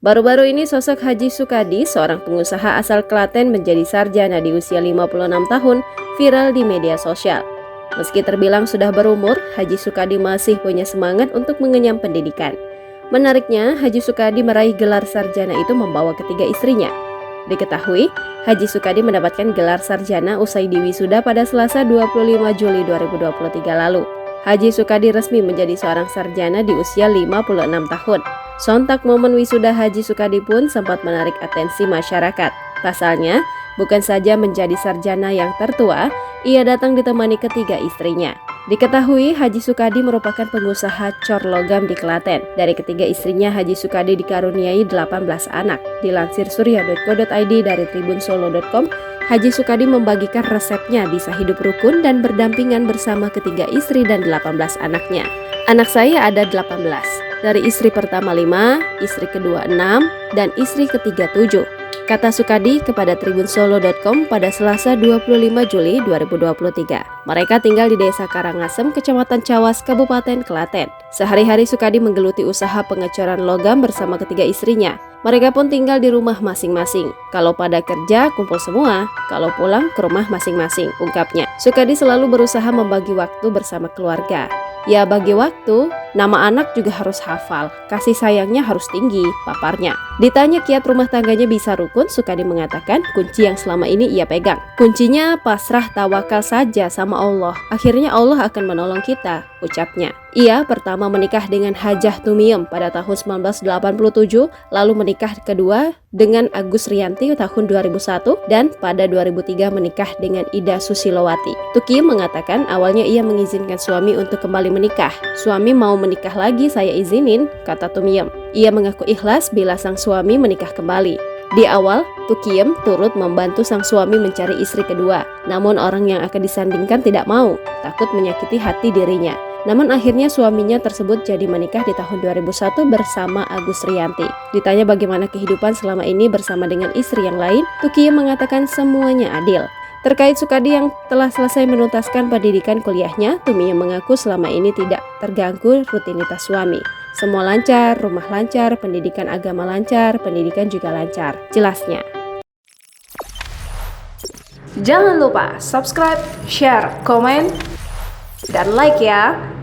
Baru-baru ini sosok Haji Sukadi, seorang pengusaha asal Klaten menjadi sarjana di usia 56 tahun, viral di media sosial. Meski terbilang sudah berumur, Haji Sukadi masih punya semangat untuk mengenyam pendidikan. Menariknya, Haji Sukadi meraih gelar sarjana itu membawa ketiga istrinya. Diketahui, Haji Sukadi mendapatkan gelar sarjana usai diwisuda pada Selasa 25 Juli 2023 lalu. Haji Sukadi resmi menjadi seorang sarjana di usia 56 tahun. Sontak momen wisuda Haji Sukadi pun sempat menarik atensi masyarakat. Pasalnya, bukan saja menjadi sarjana yang tertua, ia datang ditemani ketiga istrinya. Diketahui Haji Sukadi merupakan pengusaha cor logam di Klaten. Dari ketiga istrinya, Haji Sukadi dikaruniai 18 anak. Dilansir surya.co.id dari tribunsolo.com, Haji Sukadi membagikan resepnya bisa hidup rukun dan berdampingan bersama ketiga istri dan 18 anaknya. Anak saya ada 18. Dari istri pertama 5, istri kedua 6, dan istri ketiga 7. Kata Sukadi kepada tribunsolo.com pada Selasa 25 Juli 2023. Mereka tinggal di Desa Karangasem, Kecamatan Cawas, Kabupaten Klaten. Sehari-hari Sukadi menggeluti usaha pengecoran logam bersama ketiga istrinya. Mereka pun tinggal di rumah masing-masing. Kalau pada kerja, kumpul semua. Kalau pulang, ke rumah masing-masing, ungkapnya. Sukadi selalu berusaha membagi waktu bersama keluarga. Ya, bagi waktu, nama anak juga harus hafal, kasih sayangnya harus tinggi, paparnya. Ditanya kiat rumah tangganya bisa rukun, Sukadi mengatakan kunci yang selama ini ia pegang. Kuncinya pasrah tawakal saja sama Allah, akhirnya Allah akan menolong kita, ucapnya. Ia pertama menikah dengan Hajah Tumiem pada tahun 1987, lalu menikah kedua dengan Agus Rianti tahun 2001, dan pada 2003 menikah dengan Ida Susilowati. Tukiem mengatakan awalnya ia mengizinkan suami untuk kembali menikah. Suami mau menikah lagi saya izinin, kata Tumiem. Ia mengaku ikhlas bila sang suami menikah kembali. Di awal, Tukiem turut membantu sang suami mencari istri kedua. Namun orang yang akan disandingkan tidak mau, takut menyakiti hati dirinya. Namun akhirnya suaminya tersebut jadi menikah di tahun 2001 bersama Agus Rianti. Ditanya bagaimana kehidupan selama ini bersama dengan istri yang lain, Tukiem mengatakan semuanya adil. Terkait Sukadi yang telah selesai menuntaskan pendidikan kuliahnya, Tumiem mengaku selama ini tidak terganggu rutinitas suami. Semua lancar, rumah lancar, pendidikan agama lancar, pendidikan juga lancar, jelasnya. Jangan lupa subscribe, share, komen, dan like ya!